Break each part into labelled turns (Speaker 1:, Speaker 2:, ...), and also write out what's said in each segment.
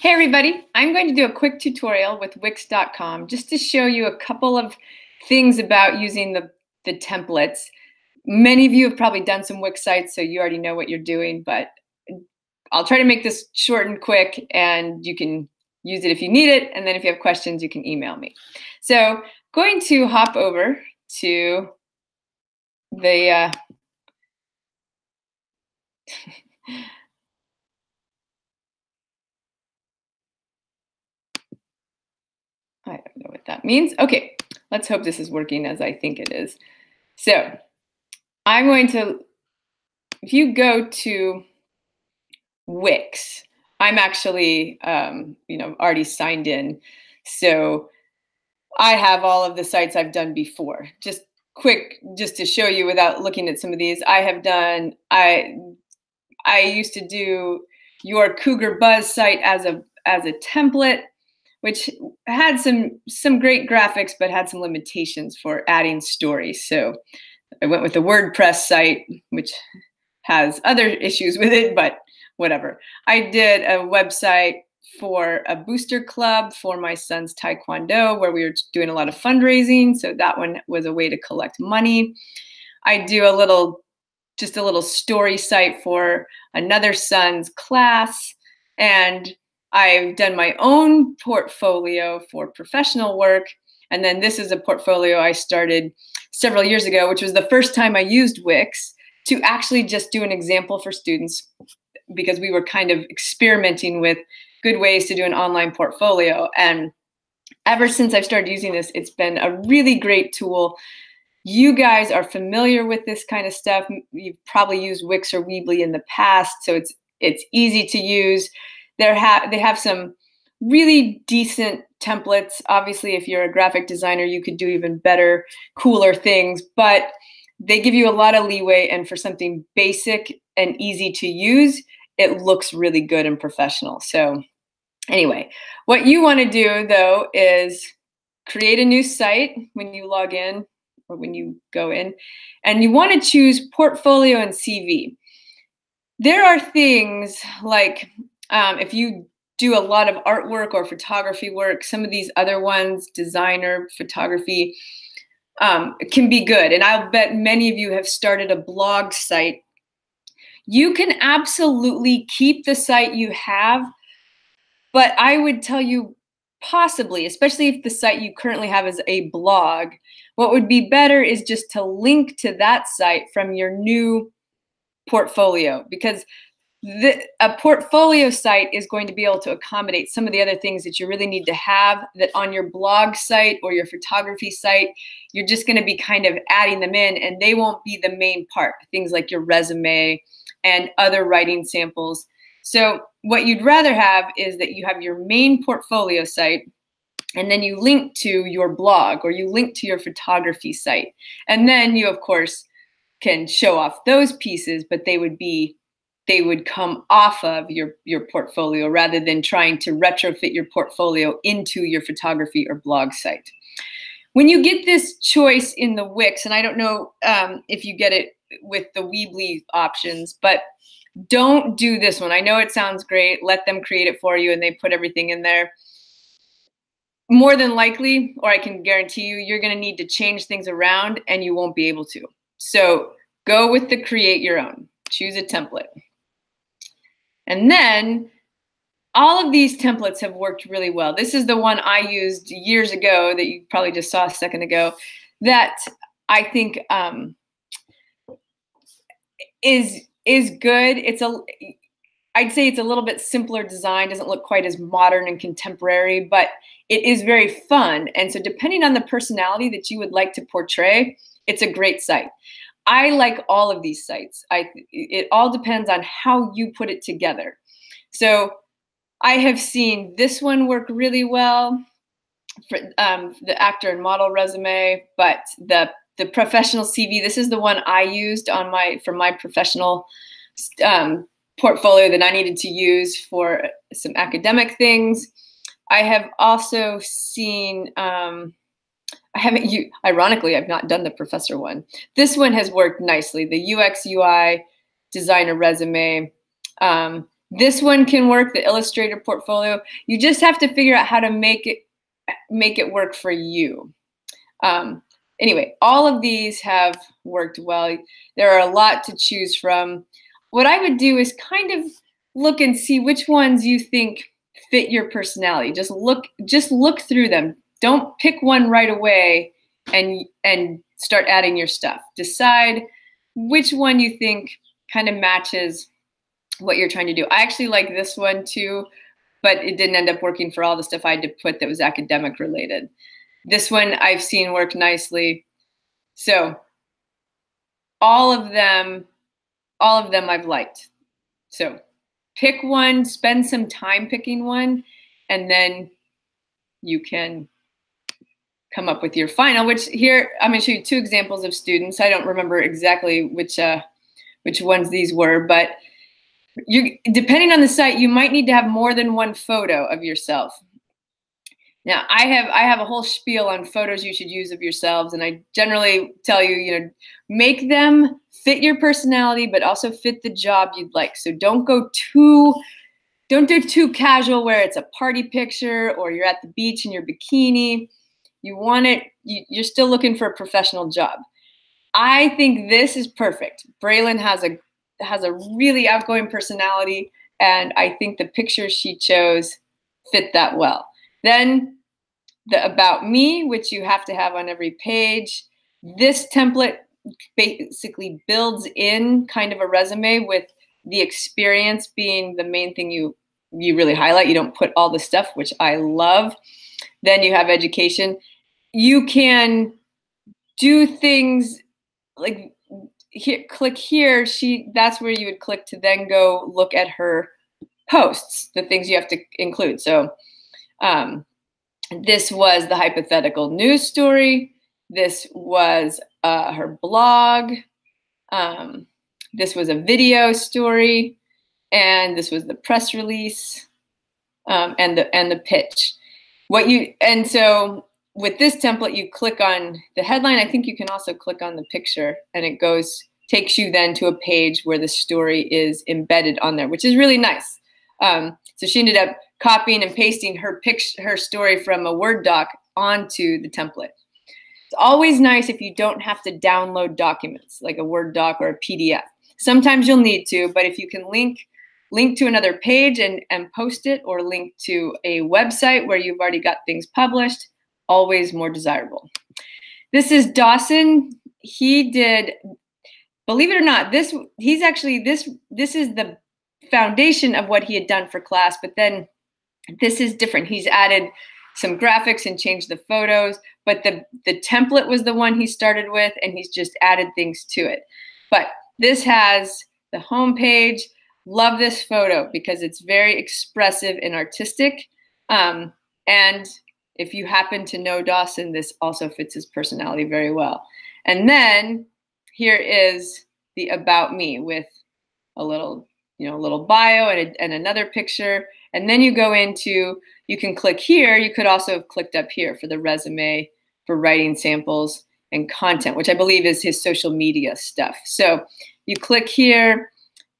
Speaker 1: Hey everybody, I'm going to do a quick tutorial with Wix.com just to show you a couple of things about using the templates. Many of you have probably done some Wix sites, so you already know what you're doing, but I'll try to make this short and quick and you can use it if you need it, and then if you have questions, you can email me. So going to hop over to the I don't know what that means. Okay, let's hope this is working as I think it is. So I'm going to, if you go to Wix, I'm actually, already signed in. So I have all of the sites I've done before. Just quick, just to show you without looking at some of these, I used to do your Cougar Buzz site as a template, which had some great graphics, but had some limitations for adding stories. So I went with the WordPress site, which has other issues with it, but whatever. I did a website for a booster club for my son's taekwondo where we were doing a lot of fundraising. So that one was a way to collect money. I do just a little story site for another son's class. And I've done my own portfolio for professional work. And then this is a portfolio I started several years ago, which was the first time I used Wix to actually just do an example for students, because we were kind of experimenting with good ways to do an online portfolio. And ever since I've started using this, it's been a really great tool. You guys are familiar with this kind of stuff. You've probably used Wix or Weebly in the past, so it's easy to use. They have some really decent templates. Obviously, if you're a graphic designer, you could do even better, cooler things, but they give you a lot of leeway, and for something basic and easy to use, it looks really good and professional. So anyway, what you want to do though is create a new site when you log in or when you go in, and you want to choose portfolio and CV. There are things like if you do a lot of artwork or photography work, some of these other ones, designer, photography, can be good. And I'll bet many of you have started a blog site. You can absolutely keep the site you have, but I would tell you possibly, especially if the site you currently have is a blog, what would be better is just to link to that site from your new portfolio, because a portfolio site is going to be able to accommodate some of the other things that you really need to have that on your blog site or your photography site, you're just going to be kind of adding them in, and they won't be the main part, things like your resume and other writing samples. So what you'd rather have is that you have your main portfolio site, and then you link to your blog or you link to your photography site. And then you, of course, can show off those pieces, but they would come off of your portfolio rather than trying to retrofit your portfolio into your photography or blog site. When you get this choice in the Wix, and I don't know if you get it with the Weebly options, but don't do this one. I know it sounds great. Let them create it for you and they put everything in there. More than likely, or I can guarantee you, you're going to need to change things around and you won't be able to. So go with the create your own. Choose a template. And then all of these templates have worked really well. This is the one I used years ago that you probably just saw a second ago that I think is good. I'd say it's a little bit simpler design, doesn't look quite as modern and contemporary, but it is very fun. And so depending on the personality that you would like to portray, it's a great site. I like all of these sites. It all depends on how you put it together. So I have seen this one work really well for the actor and model resume, but the professional CV, this is the one I used for my professional portfolio that I needed to use for some academic things. I have also seen, ironically, I've not done the professor one. This one has worked nicely. The UX UI designer resume. This one can work, the Illustrator portfolio. You just have to figure out how to make it work for you. Anyway, all of these have worked well. There are a lot to choose from. What I would do is kind of look and see which ones you think fit your personality. Just look through them. Don't pick one right away and start adding your stuff. Decide which one you think kind of matches what you're trying to do. I actually like this one too, but it didn't end up working for all the stuff I had to put that was academic related. This one I've seen work nicely. So all of them I've liked. So pick one, spend some time picking one, and then you can come up with your final, which here I'm going to show you two examples of students. I don't remember exactly which ones these were, but depending on the site, you might need to have more than one photo of yourself. Now, I have a whole spiel on photos you should use of yourselves, and I generally tell you, make them fit your personality, but also fit the job you'd like. So don't do too casual where it's a party picture or you're at the beach in your bikini. You want it, you're still looking for a professional job. I think this is perfect. Braylon has a really outgoing personality, and I think the pictures she chose fit that well. Then the About Me, which you have to have on every page. This template basically builds in kind of a resume with the experience being the main thing you really highlight. You don't put all the stuff, which I love. Then you have education. You can do things like here, click here. That's where you would click to then go look at her posts, the things you have to include. So this was the hypothetical news story. This was her blog. This was a video story, and this was the press release, and the pitch. And so with this template, you click on the headline. I think you can also click on the picture, and it takes you then to a page where the story is embedded on there, which is really nice. So she ended up copying and pasting her story from a Word doc onto the template. It's always nice if you don't have to download documents like a Word doc or a PDF. Sometimes you'll need to, but if you can link to another page and post it, or link to a website where you've already got things published, always more desirable. This is Dawson. He did, believe it or not, this is the foundation of what he had done for class, but then this is different. He's added some graphics and changed the photos, but the template was the one he started with, and he's just added things to it. But this has the home page. Love this photo because it's very expressive and artistic. And if you happen to know Dawson, this also fits his personality very well. And then here is the About Me with a little bio and another picture. And then you go into, you can click here. You could also have clicked up here for the resume, for writing samples and content, which I believe is his social media stuff. So you click here.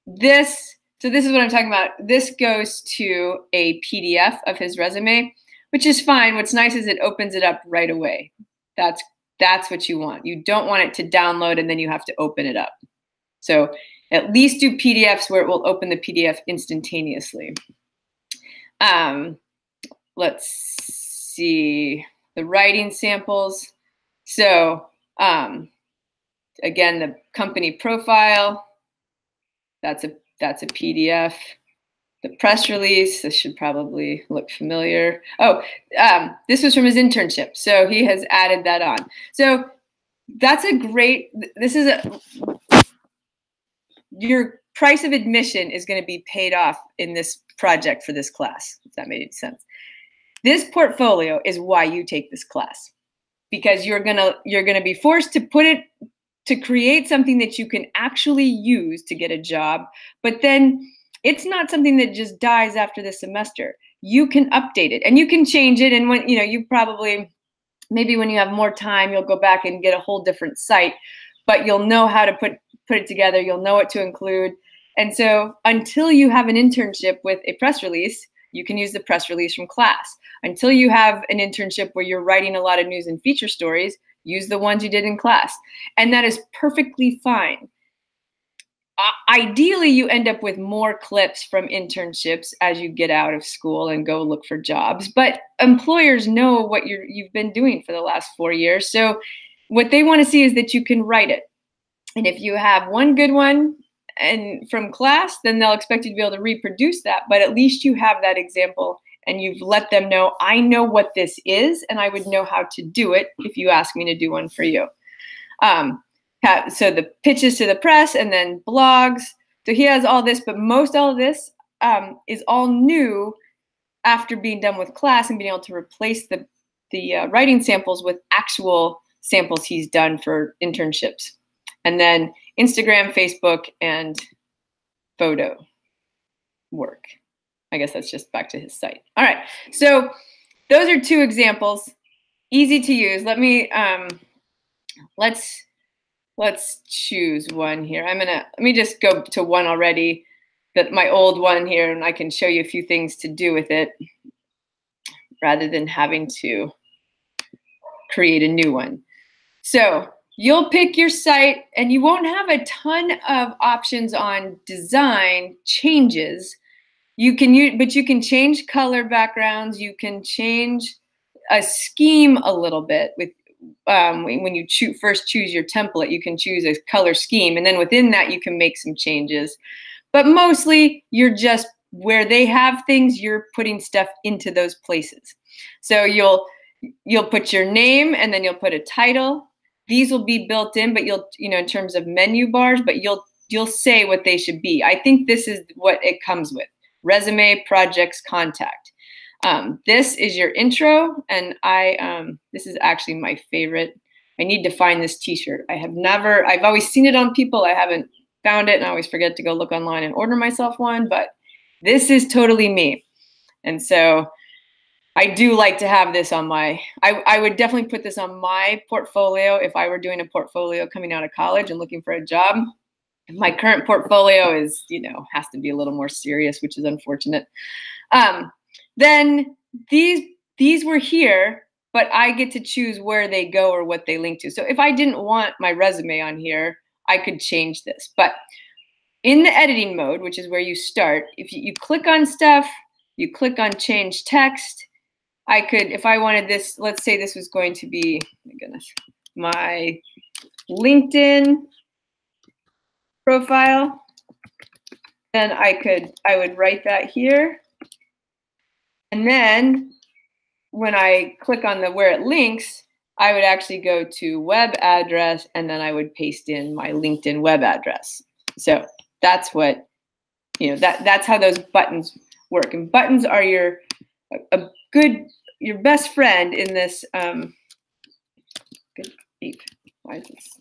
Speaker 1: So this is what I'm talking about. This goes to a PDF of his resume, which is fine. What's nice is it opens it up right away. That's what you want. You don't want it to download and then you have to open it up. So at least do PDFs where it will open the PDF instantaneously. Let's see the writing samples. So again, the company profile, that's a PDF. The press release, this should probably look familiar. Oh, this was from his internship. So he has added that on. So that's your price of admission is going to be paid off in this project for this class, if that made any sense. This portfolio is why you take this class, because you're gonna be forced to create something that you can actually use to get a job, but then it's not something that just dies after the semester. You can update it and you can change it, and when you probably, maybe when you have more time, you'll go back and get a whole different site, but you'll know how to put it together. You'll know what to include. And so until you have an internship with a press release, you can use the press release from class. Until you have an internship where you're writing a lot of news and feature stories, use the ones you did in class. And that is perfectly fine. Ideally, you end up with more clips from internships as you get out of school and go look for jobs. But employers know what you've been doing for the last 4 years. So what they want to see is that you can write it. And if you have one good one and from class, then they'll expect you to be able to reproduce that. But at least you have that example and you've let them know, I know what this is and I would know how to do it if you ask me to do one for you. So the pitches to the press and then blogs. So he has all this, but most all of this is all new after being done with class and being able to replace the writing samples with actual samples he's done for internships. And then Instagram, Facebook, and photo work. I guess that's just back to his site. All right, so those are 2 examples, easy to use. Let me, let's choose one here. Let me just go to one already, my old one here, and I can show you a few things to do with it rather than having to create a new one. So you'll pick your site and you won't have a ton of options on design changes. You can use, but you can change color backgrounds. You can change a scheme a little bit with when you first choose your template, you can choose a color scheme. And then within that, you can make some changes. But mostly you're just where they have things, you're putting stuff into those places. So you'll put your name and then you'll put a title. These will be built in, but in terms of menu bars, but you'll say what they should be. I think this is what it comes with: resume, projects, contact. This is your intro, and this is actually my favorite. I need to find this t-shirt. I've always seen it on people. I haven't found it, and I always forget to go look online and order myself one, but this is totally me. And so I do like to have this on I would definitely put this on my portfolio if I were doing a portfolio coming out of college and looking for a job. My current portfolio is, has to be a little more serious, which is unfortunate. Then these were here, but I get to choose where they go or what they link to. So if I didn't want my resume on here, I could change this. But in the editing mode, which is where you start, if you click on stuff, you click on change text. I could, if I wanted this, let's say this was going to be, oh my goodness, my LinkedIn profile, then I would write that here. And then when I click on where it links, I would actually go to web address, and then I would paste in my LinkedIn web address. So that's what, that's how those buttons work. And buttons are your best friend in this. Good beep. Why is this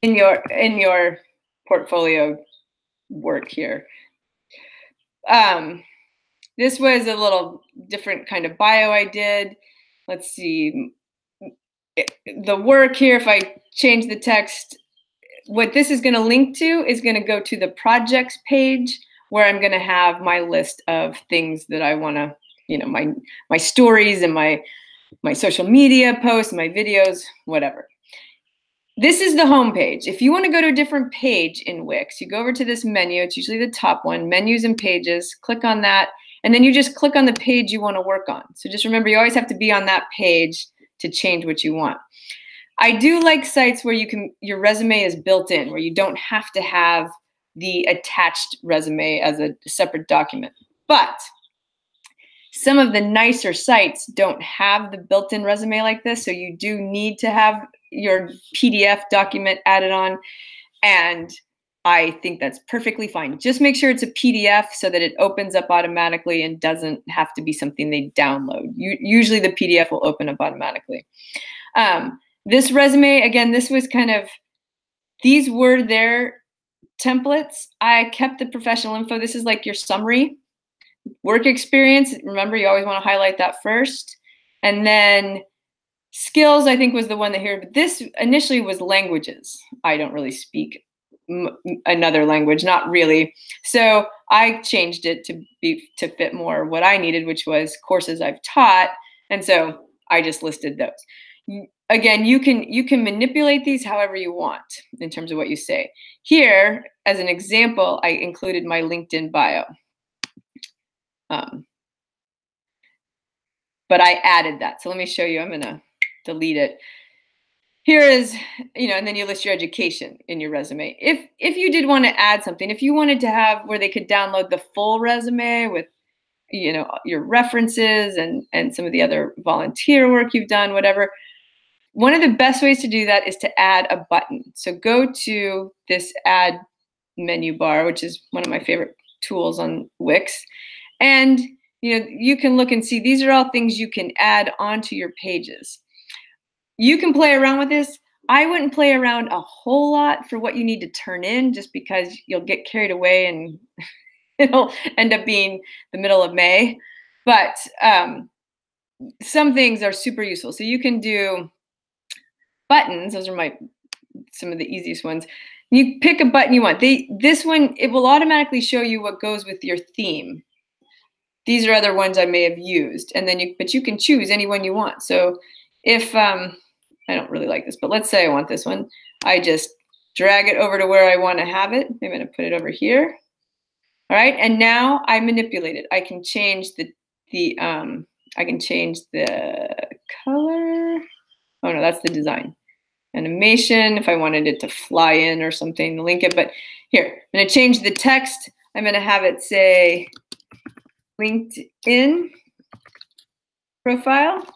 Speaker 1: in your portfolio work here? This was a little different kind of bio I did. Let's see. The work here, if I change the text, what this is going to link to is going to go to the projects page where I'm going to have my list of things that I want to, my stories and my social media posts, my videos, whatever. This is the home page. If you want to go to a different page in Wix, you go over to this menu. It's usually the top one, menus and pages. Click on that, and then you just click on the page you want to work on. So just remember, you always have to be on that page to change what you want. I do like sites where your resume is built in, where you don't have to have the attached resume as a separate document. But some of the nicer sites don't have the built-in resume like this, so you do need to have your PDF document added on, and I think that's perfectly fine. Just make sure it's a PDF so that it opens up automatically and doesn't have to be something they download. Usually the PDF will open up automatically. This resume, again, this was these were their templates. I kept the professional info. This is like your summary. Work experience, remember, you always want to highlight that first. And then skills, I think, was the one that here, but this initially was languages. I don't really speak another language, not really. So I changed it to fit more what I needed, which was courses I've taught. And so I just listed those. Again, you can manipulate these however you want in terms of what you say. Here, as an example, I included my LinkedIn bio. But I added that. So let me show you. I'm going to delete it. Here is, and then you list your education in your resume. If you did want to add something, if you wanted to have where they could download the full resume with, your references and some of the other volunteer work you've done, whatever, one of the best ways to do that is to add a button. So go to this add menu bar, which is one of my favorite tools on Wix. And you can look and see these are all things you can add onto your pages. You can play around with this. I wouldn't play around a whole lot for what you need to turn in, just because you'll get carried away and it'll end up being the middle of May. But some things are super useful. So you can do buttons. Those are some of the easiest ones. You pick a button you want. This one, it will automatically show you what goes with your theme. These are other ones I may have used, and then but you can choose any one you want. So if I don't really like this, but let's say I want this one, I just drag it over to where I want to have it. I'm going to put it over here. All right, and now I manipulate it. I can change the color. Oh no, that's the design. Animation, if I wanted it to fly in or something, link it. But here, I'm going to change the text. I'm going to have it say LinkedIn profile,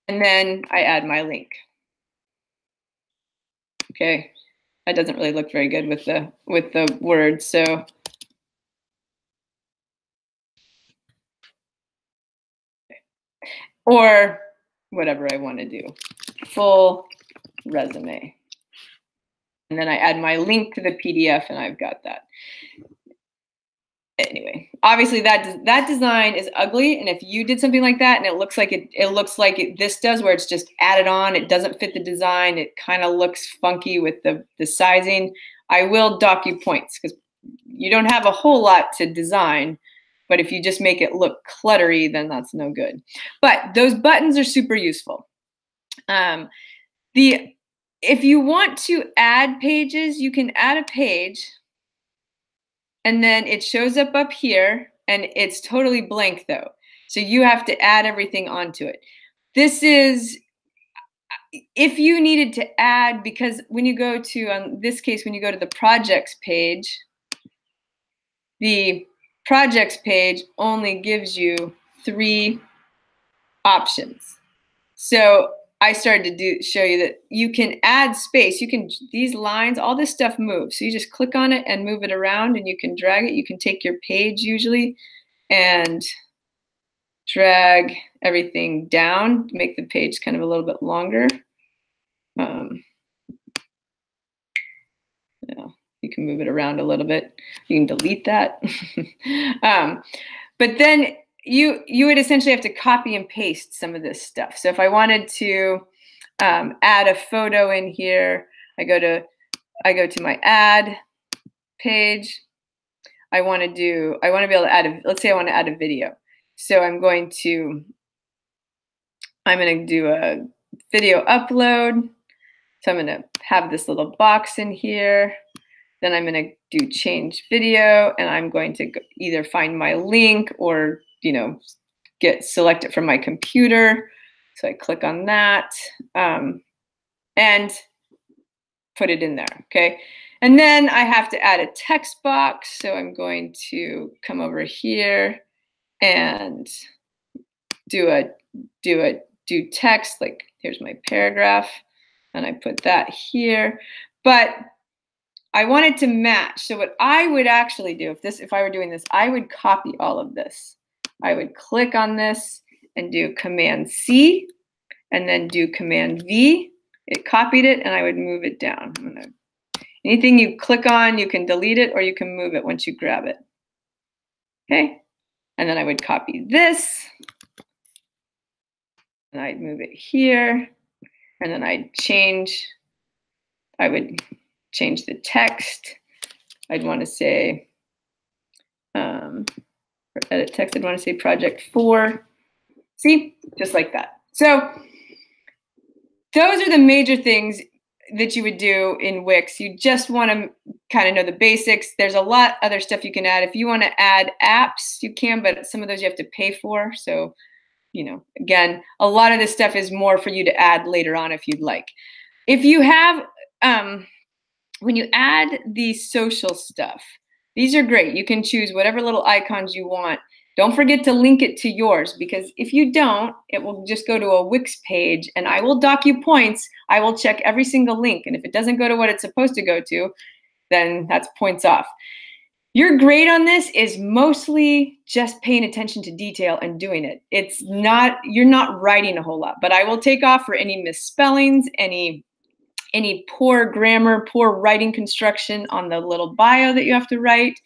Speaker 1: and then I add my link. Okay, that doesn't really look very good with the words, so or whatever I want to do, full resume, and then I add my link to the PDF, and I've got that. Anyway, obviously that design is ugly, and if you did something like that and it looks like this does, where it's just added on, it doesn't fit the design, it kind of looks funky with the sizing, I will dock you points, because you don't have a whole lot to design, but if you just make it look cluttery, then that's no good. But those buttons are super useful. If you want to add pages, you can add a page, and then it shows up here, and it's totally blank though. So you have to add everything onto it. This is if you needed to add, because when you go to, in this case, when you go to the projects page, the projects page only gives you 3 options. So I started to show you that you can add space. These lines, all this stuff moves. So you just click on it and move it around, and you can drag it. You can take your page usually and drag everything down to make the page kind of a little bit longer. You can move it around a little bit. You can delete that. But then you would essentially have to copy and paste some of this stuff. So if I wanted to add a photo in here, I go to my add page. I want to be able to add let's say I want to add a video. So I'm going to do a video upload. So I'm going to have this little box in here. Then I'm going to do change video, and I'm going to either find my link or select it from my computer. So I click on that and put it in there, okay? And then I have to add a text box. So I'm going to come over here and do text, like here's my paragraph, and I put that here. But I want it to match. So what I would actually do, if I were doing this, I would copy all of this. I would click on this and do Command C, and then do Command V. It copied it, and I would move it down. Anything you click on, you can delete it or you can move it once you grab it. Okay, and then I would copy this, and I'd move it here, and then I'd change. I would change the text. I'd want to say, for edit text, I'd want to say project 4. See, just like that. So those are the major things that you would do in Wix. You just want to kind of know the basics. There's a lot other stuff you can add. If you want to add apps, you can, but some of those you have to pay for. So, again, a lot of this stuff is more for you to add later on if you'd like. If you have, when you add the social stuff, these are great. You can choose whatever little icons you want. Don't forget to link it to yours, because if you don't, it will just go to a Wix page and I will dock you points. I will check every single link. And if it doesn't go to what it's supposed to go to, then that's points off. Your grade on this is mostly just paying attention to detail and doing it. You're not writing a whole lot, but I will take off for any misspellings, any poor grammar, poor writing construction on the little bio that you have to write.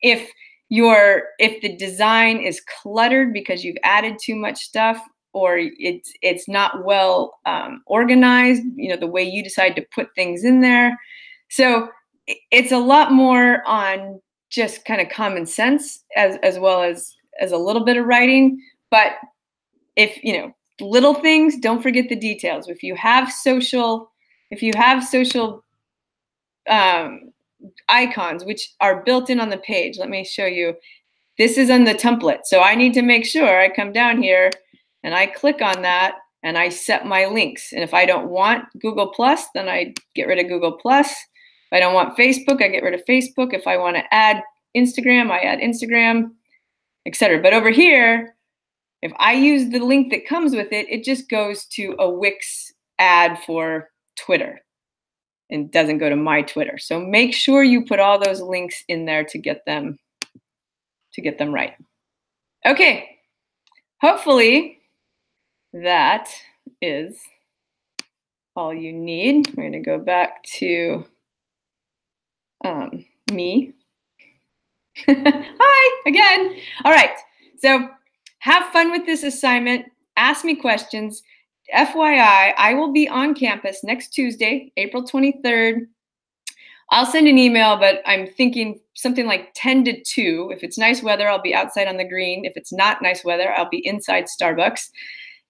Speaker 1: If the design is cluttered because you've added too much stuff, or it's not well organized, the way you decide to put things in there. So it's a lot more on just kind of common sense as well as a little bit of writing. But if little things, don't forget the details. If you have social icons, which are built in on the page. Let me show you. This is on the template. So I need to make sure I come down here and I click on that and I set my links. And if I don't want Google+, then I get rid of Google+. If I don't want Facebook, I get rid of Facebook. If I want to add Instagram, I add Instagram, etc. But over here, if I use the link that comes with it, it just goes to a Wix ad for Twitter and doesn't go to my Twitter. So make sure you put all those links in there to get them right. Okay, hopefully that is all you need. We're going to go back to me. Hi again. All right, so have fun with this assignment. Ask me questions. FYI, I will be on campus next Tuesday, April 23rd. I'll send an email, but I'm thinking something like 10 to 2. If it's nice weather, I'll be outside on the green. If it's not nice weather, I'll be inside Starbucks.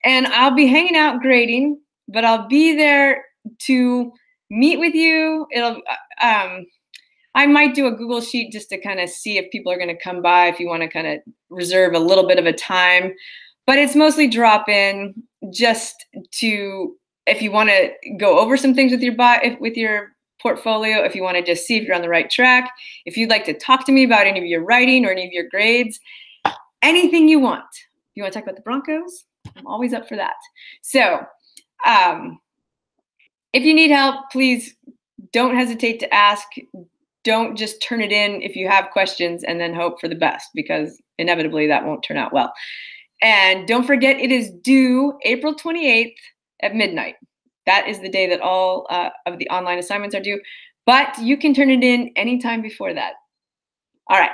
Speaker 1: And I'll be hanging out grading, but I'll be there to meet with you. I might do a Google Sheet just to kind of see if people are going to come by, if you want to kind of reserve a little bit of a time. But it's mostly drop in, just to, if you want to go over some things with your portfolio, if you want to just see if you're on the right track, if you'd like to talk to me about any of your writing or any of your grades, anything you want. If you want to talk about the Broncos, I'm always up for that. So if you need help, please don't hesitate to ask. Don't just turn it in if you have questions and then hope for the best, because inevitably that won't turn out well. And don't forget, it is due April 28th at midnight. That is the day that all of the online assignments are due, but you can turn it in anytime before that. All right.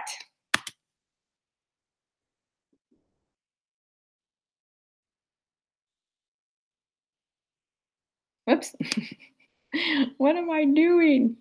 Speaker 1: Whoops. What am I doing?